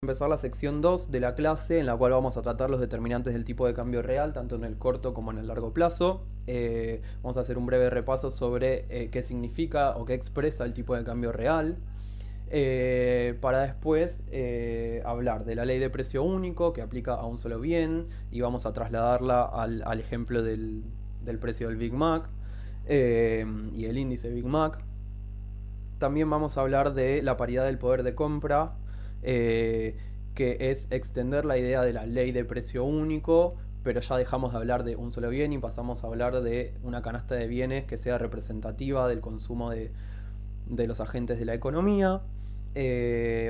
Empezar la sección 2 de la clase en la cual vamos a tratar los determinantes del tipo de cambio real, tanto en el corto como en el largo plazo. Vamos a hacer un breve repaso sobre qué significa o qué expresa el tipo de cambio real, para después hablar de la ley de precio único que aplica a un solo bien y vamos a trasladarla al ejemplo del precio del Big Mac y el índice Big Mac. También vamos a hablar de la paridad del poder de compra, que es extender la idea de la ley de precio único, pero ya dejamos de hablar de un solo bien y pasamos a hablar de una canasta de bienes que sea representativa del consumo de los agentes de la economía.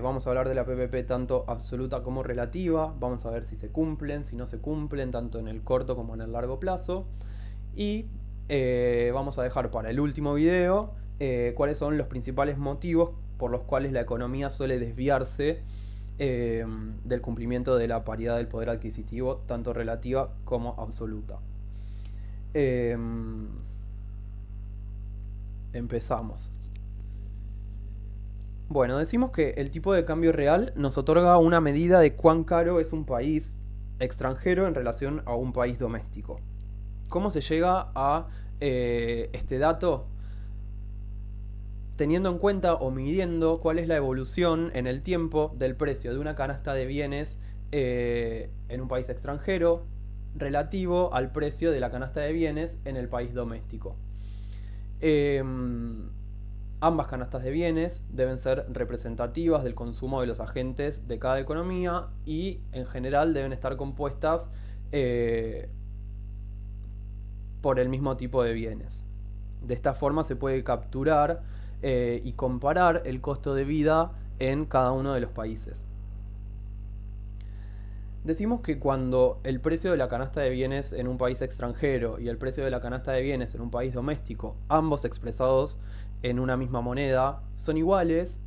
Vamos a hablar de la PPP tanto absoluta como relativa, vamos a ver si se cumplen, si no se cumplen, tanto en el corto como en el largo plazo. Y vamos a dejar para el último video cuáles son los principales motivos por los cuales la economía suele desviarse del cumplimiento de la paridad del poder adquisitivo, tanto relativa como absoluta. Empezamos. Bueno, decimos que el tipo de cambio real nos otorga una medida de cuán caro es un país extranjero en relación a un país doméstico. ¿Cómo se llega a este dato? Teniendo en cuenta o midiendo cuál es la evolución en el tiempo del precio de una canasta de bienes en un país extranjero relativo al precio de la canasta de bienes en el país doméstico. Ambas canastas de bienes deben ser representativas del consumo de los agentes de cada economía y en general deben estar compuestas por el mismo tipo de bienes. De esta forma se puede capturar y comparar el costo de vida en cada uno de los países. Decimos que cuando el precio de la canasta de bienes en un país extranjero y el precio de la canasta de bienes en un país doméstico, ambos expresados en una misma moneda, son iguales,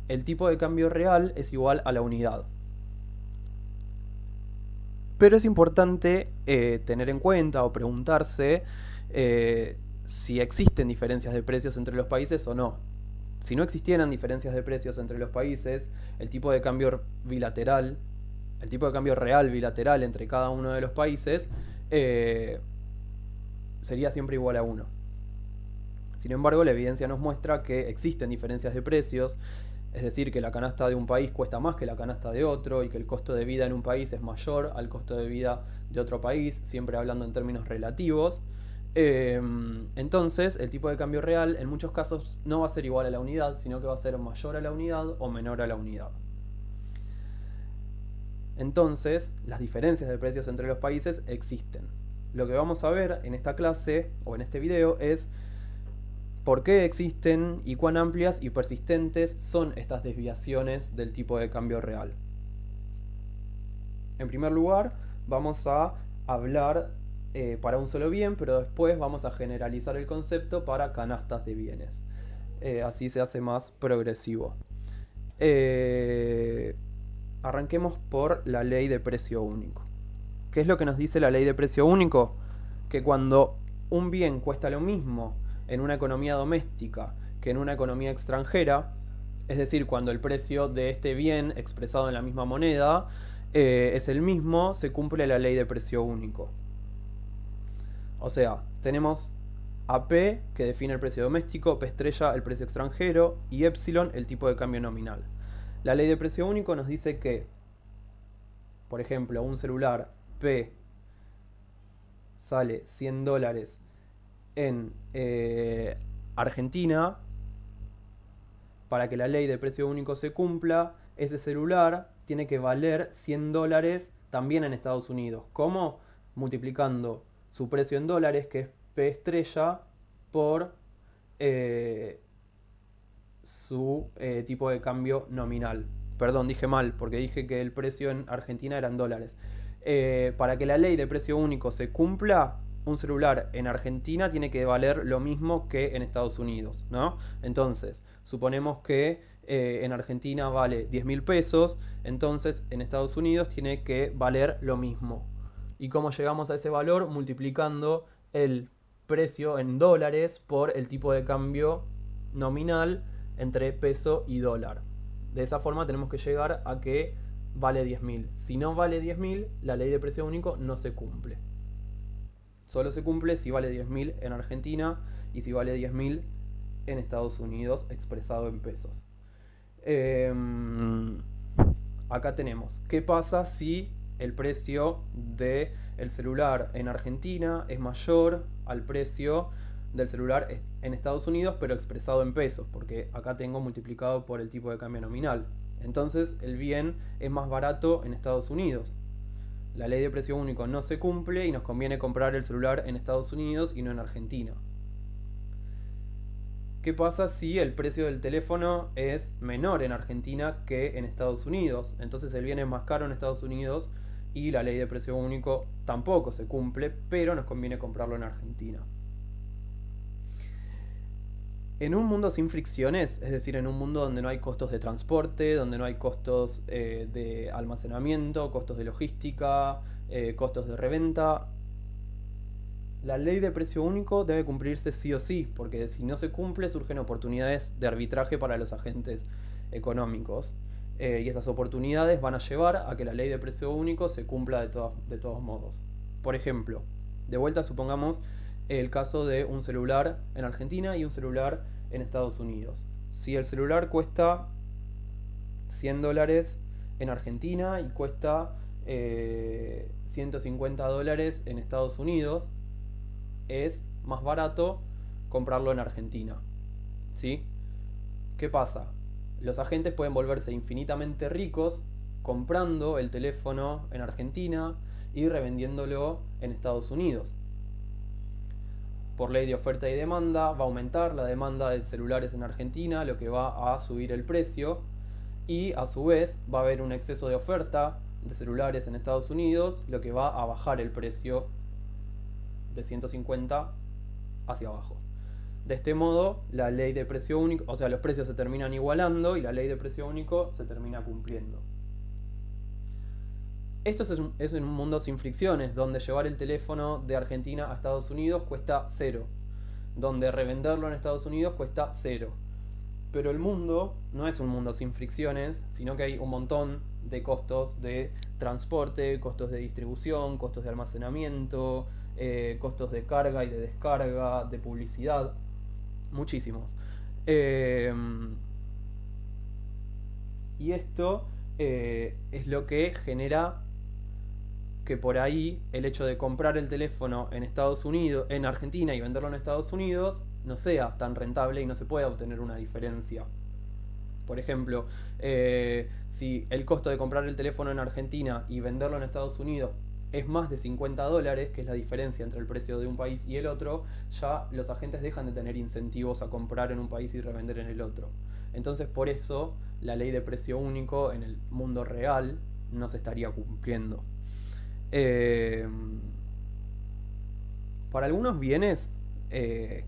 el tipo de cambio real es igual a la unidad. Pero es importante tener en cuenta o preguntarse si existen diferencias de precios entre los países o no. Si no existieran diferencias de precios entre los países, el tipo de cambio bilateral, el tipo de cambio real bilateral entre cada uno de los países sería siempre igual a 1. Sin embargo, la evidencia nos muestra que existen diferencias de precios, es decir, que la canasta de un país cuesta más que la canasta de otro y que el costo de vida en un país es mayor al costo de vida de otro país, siempre hablando en términos relativos. Entonces, el tipo de cambio real en muchos casos no va a ser igual a la unidad, sino que va a ser mayor a la unidad o menor a la unidad. Entonces, las diferencias de precios entre los países existen. Lo que vamos a ver en esta clase o en este video es por qué existen y cuán amplias y persistentes son estas desviaciones del tipo de cambio real. En primer lugar, vamos a hablar para un solo bien, pero después vamos a generalizar el concepto para canastas de bienes. Así se hace más progresivo. Arranquemos por la ley de precio único. ¿Qué es lo que nos dice la ley de precio único? Que cuando un bien cuesta lo mismo en una economía doméstica que en una economía extranjera, es decir, cuando el precio de este bien expresado en la misma moneda es el mismo, se cumple la ley de precio único. O sea, tenemos a P, que define el precio doméstico, P estrella el precio extranjero y epsilon el tipo de cambio nominal. La ley de precio único nos dice que, por ejemplo, un celular P sale $100 en Argentina. Para que la ley de precio único se cumpla, ese celular tiene que valer $100 también en Estados Unidos. ¿Cómo? Multiplicando su precio en dólares, que es P estrella, por su tipo de cambio nominal. Perdón, dije mal, porque dije que el precio en Argentina era en dólares. Para que la ley de precio único se cumpla, un celular en Argentina tiene que valer lo mismo que en Estados Unidos, ¿no? Entonces, suponemos que en Argentina vale 10.000 pesos, entonces en Estados Unidos tiene que valer lo mismo. ¿Y cómo llegamos a ese valor? Multiplicando el precio en dólares por el tipo de cambio nominal entre peso y dólar. De esa forma tenemos que llegar a que vale 10.000. Si no vale 10.000, la ley de precio único no se cumple. Solo se cumple si vale 10.000 en Argentina y si vale 10.000 en Estados Unidos, expresado en pesos. Acá tenemos, ¿qué pasa si el precio del celular en Argentina es mayor al precio del celular en Estados Unidos, pero expresado en pesos? Porque acá tengo multiplicado por el tipo de cambio nominal. Entonces el bien es más barato en Estados Unidos. La ley de precio único no se cumple y nos conviene comprar el celular en Estados Unidos y no en Argentina. ¿Qué pasa si el precio del teléfono es menor en Argentina que en Estados Unidos? Entonces el bien es más caro en Estados Unidos y la ley de precio único tampoco se cumple, pero nos conviene comprarlo en Argentina. En un mundo sin fricciones, es decir, en un mundo donde no hay costos de transporte, donde no hay costos de almacenamiento, costos de logística, costos de reventa, la ley de precio único debe cumplirse sí o sí, porque si no se cumple surgen oportunidades de arbitraje para los agentes económicos. Y estas oportunidades van a llevar a que la ley de precio único se cumpla de todos modos. Por ejemplo, de vuelta supongamos el caso de un celular en Argentina y un celular en Estados Unidos. Si el celular cuesta $100 en Argentina y cuesta $150 en Estados Unidos, es más barato comprarlo en Argentina. ¿Sí? ¿Qué pasa? Los agentes pueden volverse infinitamente ricos comprando el teléfono en Argentina y revendiéndolo en Estados Unidos. Por ley de oferta y demanda va a aumentar la demanda de celulares en Argentina, lo que va a subir el precio, y a su vez va a haber un exceso de oferta de celulares en Estados Unidos, lo que va a bajar el precio de 150 hacia abajo. De este modo, la ley de precio único, o sea, los precios se terminan igualando y la ley de precio único se termina cumpliendo. Esto es en un mundo sin fricciones, donde llevar el teléfono de Argentina a Estados Unidos cuesta 0, donde revenderlo en Estados Unidos cuesta 0. Pero el mundo no es un mundo sin fricciones, sino que hay un montón de costos de transporte, costos de distribución, costos de almacenamiento, costos de carga y de descarga, de publicidad, muchísimos. Y esto es lo que genera que por ahí el hecho de comprar el teléfono en Estados Unidos, en Argentina y venderlo en Estados Unidos no sea tan rentable y no se pueda obtener una diferencia. Por ejemplo, si el costo de comprar el teléfono en Argentina y venderlo en Estados Unidos es más de $50, que es la diferencia entre el precio de un país y el otro, ya los agentes dejan de tener incentivos a comprar en un país y revender en el otro. Entonces, por eso la ley de precio único en el mundo real no se estaría cumpliendo. Para algunos bienes,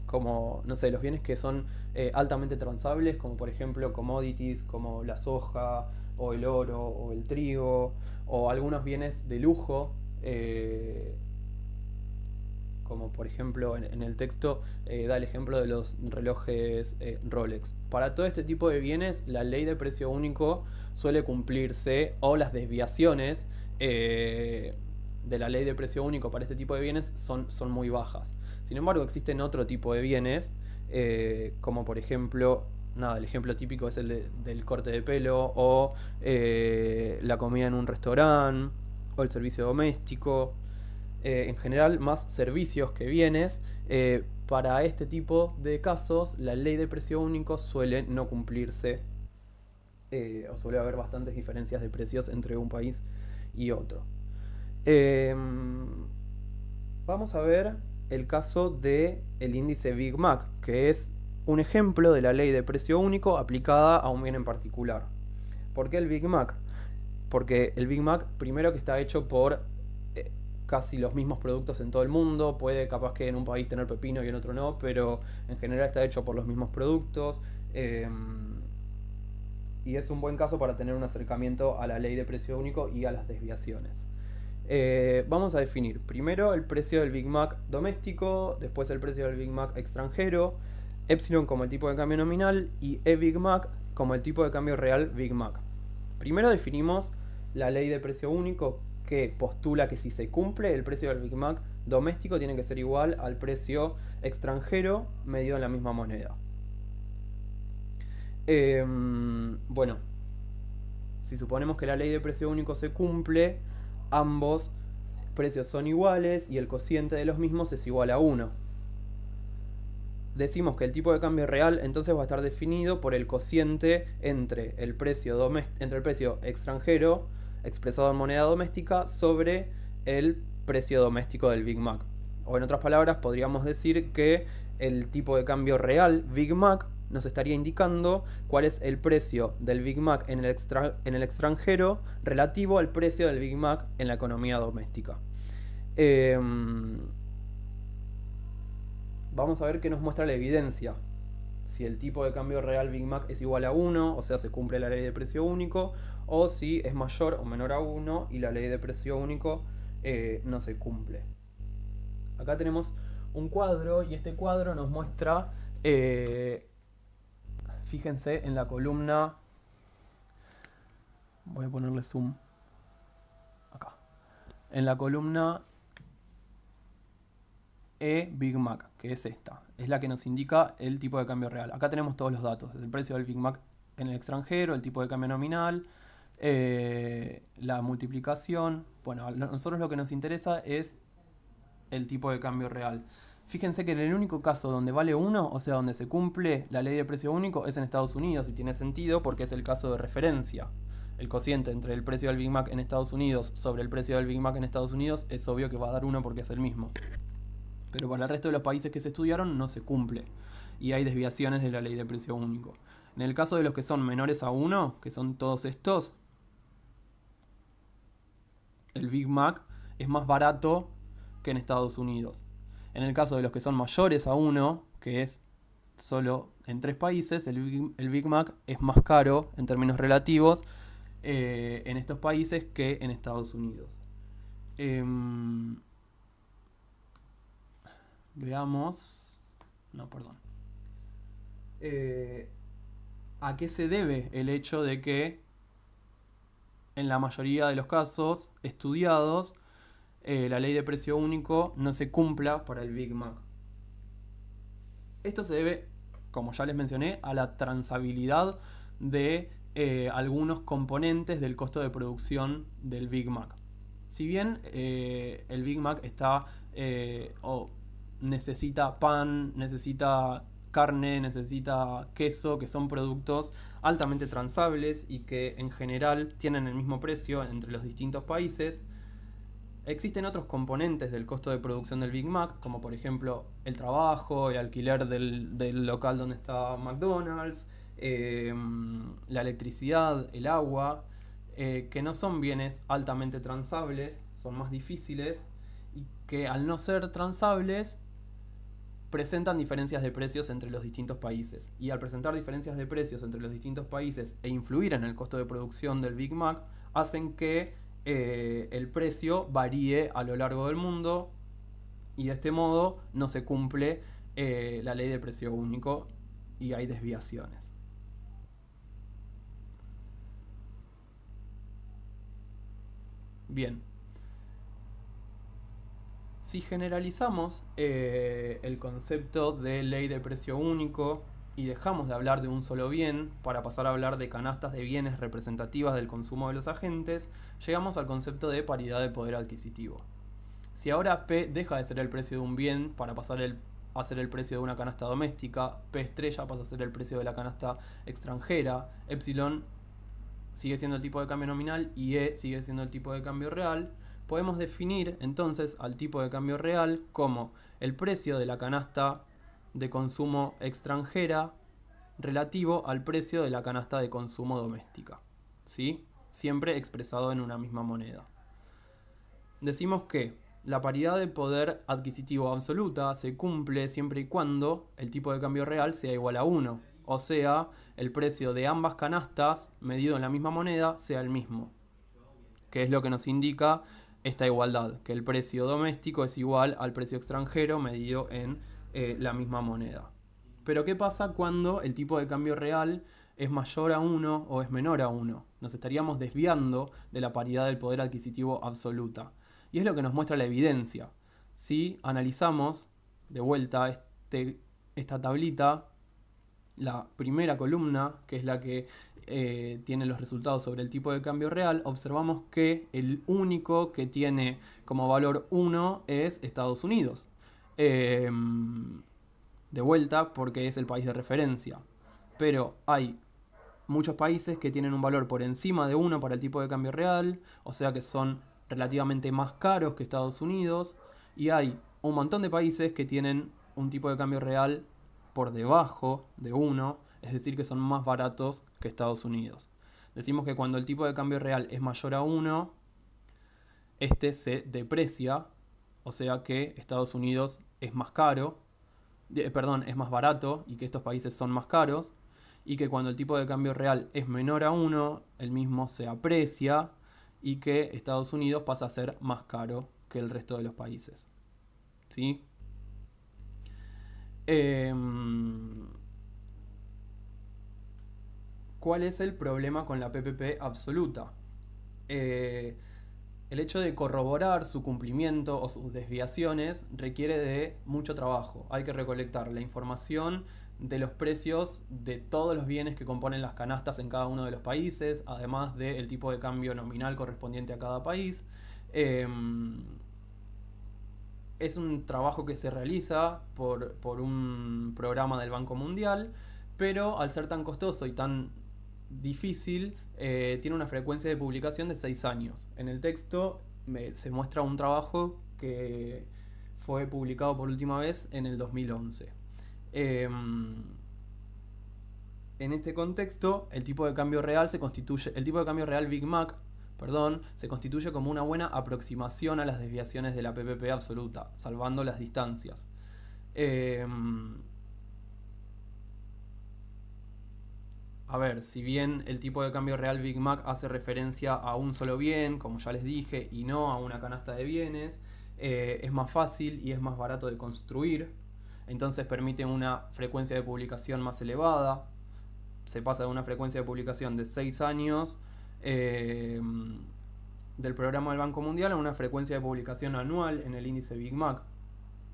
como no sé, los bienes que son altamente transables, como por ejemplo commodities como la soja o el oro o el trigo, o algunos bienes de lujo, como por ejemplo en el texto da el ejemplo de los relojes Rolex. Para todo este tipo de bienes la ley de precio único suele cumplirse, o las desviaciones de la ley de precio único para este tipo de bienes son muy bajas. Sin embargo, existen otro tipo de bienes, como por ejemplo, el ejemplo típico es el del corte de pelo, o la comida en un restaurante, o el servicio doméstico. En general, más servicios que bienes. Para este tipo de casos, la ley de precio único suele no cumplirse, o suele haber bastantes diferencias de precios entre un país y otro. Vamos a ver el caso del índice Big Mac, que es un ejemplo de la ley de precio único aplicada a un bien en particular. ¿Por qué el Big Mac? Porque el Big Mac, primero, que está hecho por casi los mismos productos en todo el mundo. Puede capaz que en un país tener pepino y en otro no, pero en general está hecho por los mismos productos. Y es un buen caso para tener un acercamiento a la ley de precio único y a las desviaciones. Vamos a definir primero el precio del Big Mac doméstico, después el precio del Big Mac extranjero, Epsilon como el tipo de cambio nominal y eBig Mac como el tipo de cambio real Big Mac. Primero definimos la ley de precio único que postula que si se cumple el precio del Big Mac doméstico tiene que ser igual al precio extranjero medido en la misma moneda. Bueno, si suponemos que la ley de precio único se cumple, ambos precios son iguales y el cociente de los mismos es igual a 1. Decimos que el tipo de cambio real entonces va a estar definido por el cociente entre el precio extranjero expresado en moneda doméstica sobre el precio doméstico del Big Mac. O en otras palabras, podríamos decir que el tipo de cambio real Big Mac nos estaría indicando cuál es el precio del Big Mac en el extranjero relativo al precio del Big Mac en la economía doméstica. Vamos a ver qué nos muestra la evidencia. Si el tipo de cambio real Big Mac es igual a 1, o sea, se cumple la ley de precio único, o si es mayor o menor a 1 y la ley de precio único no se cumple. Acá tenemos un cuadro y este cuadro nos muestra, fíjense en la columna, voy a ponerle zoom, acá, en la columna Big Mac, que es esta, es la que nos indica el tipo de cambio real. Acá tenemos todos los datos, el precio del Big Mac en el extranjero, el tipo de cambio nominal, la multiplicación. Bueno, a nosotros lo que nos interesa es el tipo de cambio real. Fíjense que en el único caso donde vale 1, o sea, donde se cumple la ley de precio único, es en Estados Unidos, y tiene sentido porque es el caso de referencia. El cociente entre el precio del Big Mac en Estados Unidos sobre el precio del Big Mac en Estados Unidos es obvio que va a dar 1 porque es el mismo. Pero para el resto de los países que se estudiaron no se cumple y hay desviaciones de la ley de precio único. En el caso de los que son menores a 1, que son todos estos, el Big Mac es más barato que en Estados Unidos. En el caso de los que son mayores a 1, que es solo en 3 países, el Big Mac es más caro en términos relativos en estos países que en Estados Unidos. Veamos. No, perdón. ¿A qué se debe el hecho de que en la mayoría de los casos estudiados la ley de precio único no se cumpla para el Big Mac? Esto se debe, como ya les mencioné, a la transabilidad de algunos componentes del costo de producción del Big Mac. Si bien el Big Mac está necesita pan, necesita carne, necesita queso, que son productos altamente transables y que en general tienen el mismo precio entre los distintos países, existen otros componentes del costo de producción del Big Mac, como por ejemplo el trabajo, el alquiler del local donde está McDonald's, la electricidad, el agua, que no son bienes altamente transables, son más difíciles y que al no ser transables presentan diferencias de precios entre los distintos países. Y al presentar diferencias de precios entre los distintos países e influir en el costo de producción del Big Mac, hacen que el precio varíe a lo largo del mundo y de este modo no se cumple la ley de precio único y hay desviaciones. Bien. Si generalizamos el concepto de ley de precio único y dejamos de hablar de un solo bien para pasar a hablar de canastas de bienes representativas del consumo de los agentes, llegamos al concepto de paridad de poder adquisitivo. Si ahora P deja de ser el precio de un bien para pasar a ser el precio de una canasta doméstica, P estrella pasa a ser el precio de la canasta extranjera, epsilon sigue siendo el tipo de cambio nominal y E sigue siendo el tipo de cambio real, podemos definir entonces al tipo de cambio real como el precio de la canasta de consumo extranjera relativo al precio de la canasta de consumo doméstica, ¿sí? Siempre expresado en una misma moneda. Decimos que la paridad de poder adquisitivo absoluta se cumple siempre y cuando el tipo de cambio real sea igual a 1, o sea, el precio de ambas canastas medido en la misma moneda sea el mismo, que es lo que nos indica esta igualdad, que el precio doméstico es igual al precio extranjero medido en la misma moneda. Pero ¿qué pasa cuando el tipo de cambio real es mayor a 1 o es menor a 1. Nos estaríamos desviando de la paridad del poder adquisitivo absoluta. Y es lo que nos muestra la evidencia. Si analizamos de vuelta esta tablita, la primera columna, que es la que tiene los resultados sobre el tipo de cambio real, observamos que el único que tiene como valor 1 es Estados Unidos. De vuelta, porque es el país de referencia. Pero hay muchos países que tienen un valor por encima de 1 para el tipo de cambio real, o sea que son relativamente más caros que Estados Unidos, y hay un montón de países que tienen un tipo de cambio real por debajo de 1, es decir, que son más baratos que Estados Unidos. Decimos que cuando el tipo de cambio real es mayor a 1, este se deprecia, o sea que Estados Unidos es más caro, es más barato y que estos países son más caros, y que cuando el tipo de cambio real es menor a 1, el mismo se aprecia y que Estados Unidos pasa a ser más caro que el resto de los países. ¿Sí? ¿Cuál es el problema con la PPP absoluta? El hecho de corroborar su cumplimiento o sus desviaciones requiere de mucho trabajo. Hay que recolectar la información de los precios de todos los bienes que componen las canastas en cada uno de los países, además del tipo de cambio nominal correspondiente a cada país. Es un trabajo que se realiza por un programa del Banco Mundial, pero al ser tan costoso y tan difícil, tiene una frecuencia de publicación de 6 años. En el texto se muestra un trabajo que fue publicado por última vez en el 2011. En este contexto, el tipo de cambio real Big Mac, se constituye como una buena aproximación a las desviaciones de la PPP absoluta, salvando las distancias. A ver, si bien el tipo de cambio real Big Mac hace referencia a un solo bien, como ya les dije, y no a una canasta de bienes, es más fácil y es más barato de construir, entonces permite una frecuencia de publicación más elevada. Se pasa de una frecuencia de publicación de 6 años del programa del Banco Mundial a una frecuencia de publicación anual en el índice Big Mac.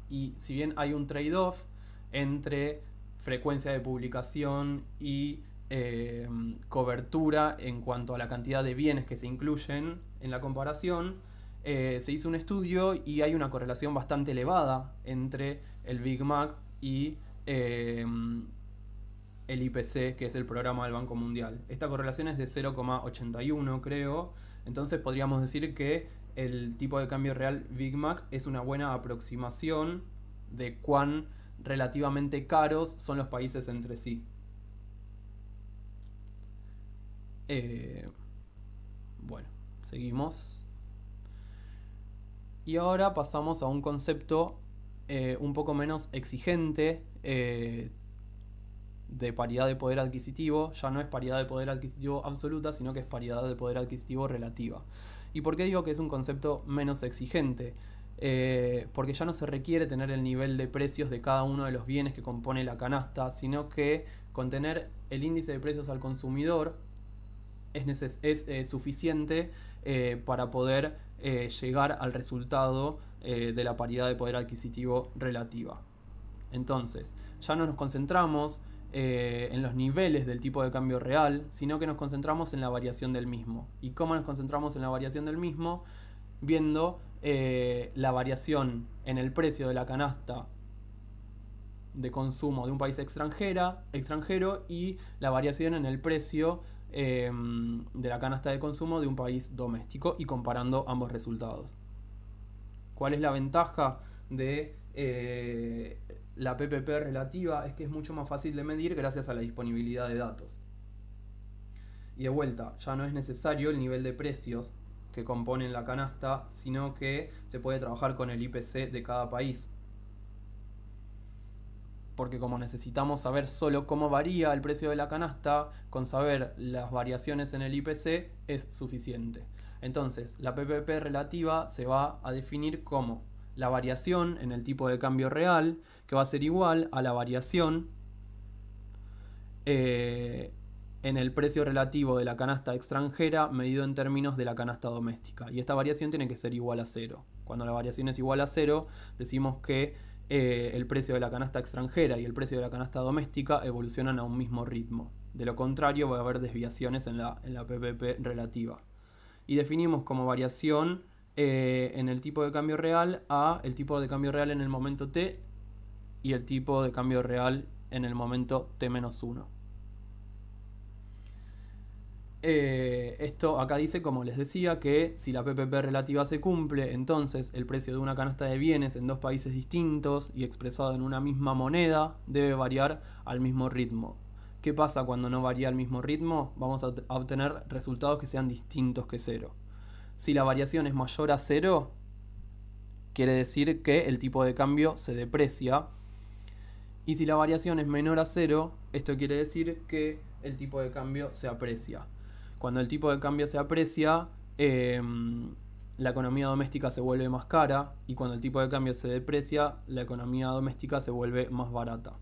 Y si bien hay un trade-off entre frecuencia de publicación y cobertura en cuanto a la cantidad de bienes que se incluyen en la comparación, se hizo un estudio y hay una correlación bastante elevada entre el Big Mac y el IPC, que es el programa del Banco Mundial. Esta correlación es de 0,81, creo. Entonces podríamos decir que el tipo de cambio real Big Mac es una buena aproximación de cuán relativamente caros son los países entre sí. Bueno, seguimos. Y ahora pasamos a un concepto un poco menos exigente de paridad de poder adquisitivo. Ya no es paridad de poder adquisitivo absoluta, sino que es paridad de poder adquisitivo relativa. ¿Y por qué digo que es un concepto menos exigente? Porque ya no se requiere tener el nivel de precios de cada uno de los bienes que compone la canasta, sino que con tener el índice de precios al consumidor es suficiente para poder llegar al resultado de la paridad de poder adquisitivo relativa. Entonces, ya no nos concentramos en los niveles del tipo de cambio real, sino que nos concentramos en la variación del mismo. ¿Y cómo nos concentramos en la variación del mismo? Viendo la variación en el precio de la canasta de consumo de un país extranjero y la variación en el precio de la canasta de consumo de un país doméstico, y comparando ambos resultados. ¿Cuál es la ventaja de la PPP relativa? Es que es mucho más fácil de medir gracias a la disponibilidad de datos. Y de vuelta, ya no es necesario el nivel de precios que componen la canasta, sino que se puede trabajar con el IPC de cada país. Porque como necesitamos saber solo cómo varía el precio de la canasta, con saber las variaciones en el IPC es suficiente. Entonces, la PPP relativa se va a definir como la variación en el tipo de cambio real, que va a ser igual a la variación en el precio relativo de la canasta extranjera medido en términos de la canasta doméstica. Y esta variación tiene que ser igual a cero. Cuando la variación es igual a cero, decimos que el precio de la canasta extranjera y el precio de la canasta doméstica evolucionan a un mismo ritmo. De lo contrario, va a haber desviaciones en la PPP relativa. Y definimos como variación en el tipo de cambio real a el tipo de cambio real en el momento t y el tipo de cambio real en el momento t-1. Esto acá dice, como les decía, que si la PPP relativa se cumple, entonces el precio de una canasta de bienes en dos países distintos y expresado en una misma moneda debe variar al mismo ritmo. ¿Qué pasa cuando no varía al mismo ritmo? Vamos a obtener resultados que sean distintos que cero. Si la variación es mayor a cero, quiere decir que el tipo de cambio se deprecia. Y si la variación es menor a cero, esto quiere decir que el tipo de cambio se aprecia. Cuando el tipo de cambio se aprecia, la economía doméstica se vuelve más cara, y cuando el tipo de cambio se deprecia, la economía doméstica se vuelve más barata.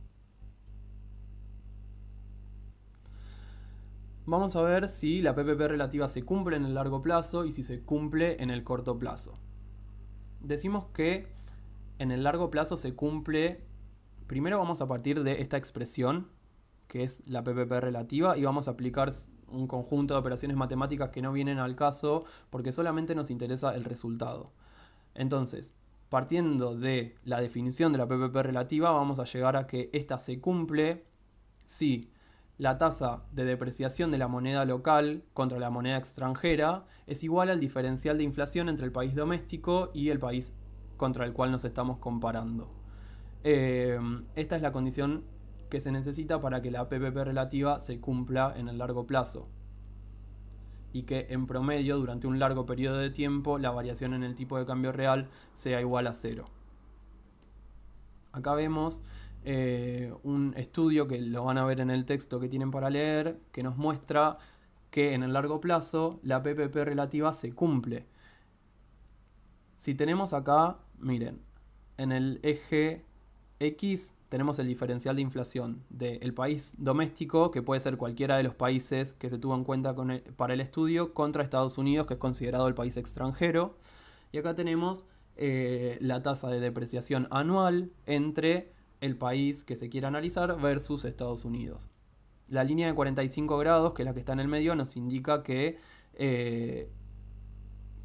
Vamos a ver si la PPP relativa se cumple en el largo plazo y si se cumple en el corto plazo. Decimos que en el largo plazo se cumple. Primero vamos a partir de esta expresión, que es la PPP relativa, y vamos a aplicar un conjunto de operaciones matemáticas que no vienen al caso porque solamente nos interesa el resultado. Entonces, partiendo de la definición de la PPP relativa, vamos a llegar a que esta se cumple si la tasa de depreciación de la moneda local contra la moneda extranjera es igual al diferencial de inflación entre el país doméstico y el país contra el cual nos estamos comparando. Esta es la condición que se necesita para que la PPP relativa se cumpla en el largo plazo y que en promedio durante un largo periodo de tiempo la variación en el tipo de cambio real sea igual a cero. Acá vemos un estudio que lo van a ver en el texto que tienen para leer, que nos muestra que en el largo plazo la PPP relativa se cumple. Si tenemos acá, miren, en el eje X tenemos el diferencial de inflación del país doméstico, que puede ser cualquiera de los países que se tuvo en cuenta para el estudio, contra Estados Unidos, que es considerado el país extranjero. Y acá tenemos la tasa de depreciación anual entre el país que se quiere analizar versus Estados Unidos. La línea de 45 grados, que es la que está en el medio, nos indica que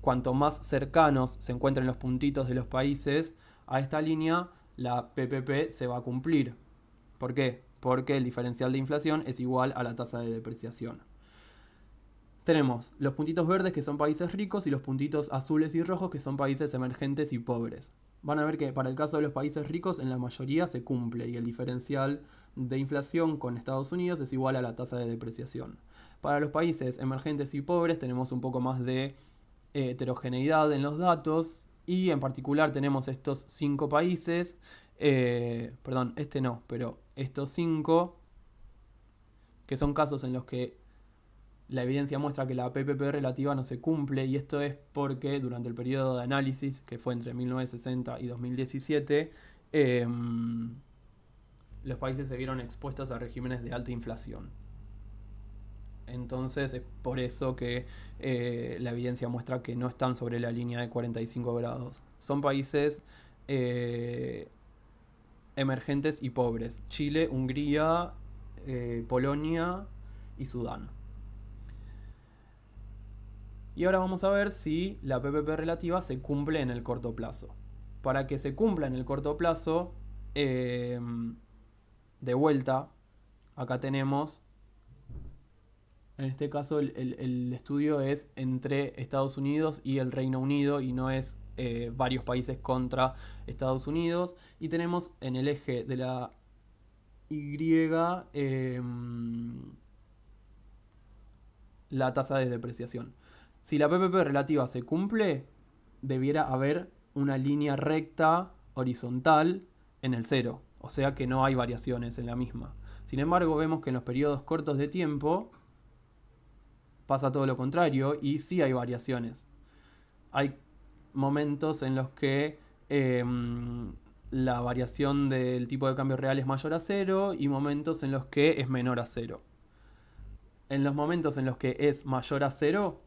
cuanto más cercanos se encuentren los puntitos de los países a esta línea, la PPP se va a cumplir. ¿Por qué? Porque el diferencial de inflación es igual a la tasa de depreciación. Tenemos los puntitos verdes, que son países ricos, y los puntitos azules y rojos, que son países emergentes y pobres. Van a ver que para el caso de los países ricos, en la mayoría se cumple, y el diferencial de inflación con Estados Unidos es igual a la tasa de depreciación. Para los países emergentes y pobres tenemos un poco más de heterogeneidad en los datos, y en particular tenemos estos 5 países, perdón, este no, pero estos 5, que son casos en los que la evidencia muestra que la PPP relativa no se cumple, y esto es porque durante el periodo de análisis, que fue entre 1960 y 2017, los países se vieron expuestos a regímenes de alta inflación. Entonces es por eso que la evidencia muestra que no están sobre la línea de 45 grados. Son países emergentes y pobres: Chile, Hungría, Polonia y Sudán. Y ahora vamos a ver si la PPP relativa se cumple en el corto plazo. Para que se cumpla en el corto plazo, de vuelta, acá tenemos, en este caso el estudio es entre Estados Unidos y el Reino Unido, y no es varios países contra Estados Unidos. Y tenemos en el eje de la Y la tasa de depreciación. Si la PPP relativa se cumple, debiera haber una línea recta horizontal en el cero, o sea que no hay variaciones en la misma. Sin embargo, vemos que en los periodos cortos de tiempo pasa todo lo contrario, y sí hay variaciones. Hay momentos en los que la variación del tipo de cambio real es mayor a cero, y momentos en los que es menor a cero. En los momentos en los que es mayor a cero,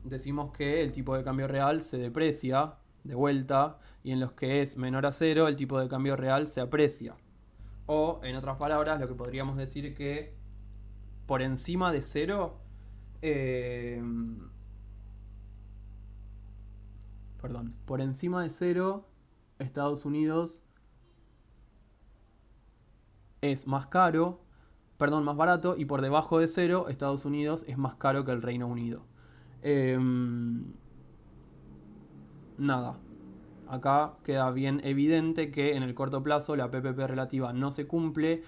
decimos que el tipo de cambio real se deprecia de vuelta, y en los que es menor a cero, el tipo de cambio real se aprecia. O, en otras palabras, lo que podríamos decir que por encima de cero, eh, perdón, por encima de cero, Estados Unidos es más caro, perdón, más barato, y por debajo de cero, Estados Unidos es más caro que el Reino Unido. Eh, nada, acá queda bien evidente que en el corto plazo la PPP relativa no se cumple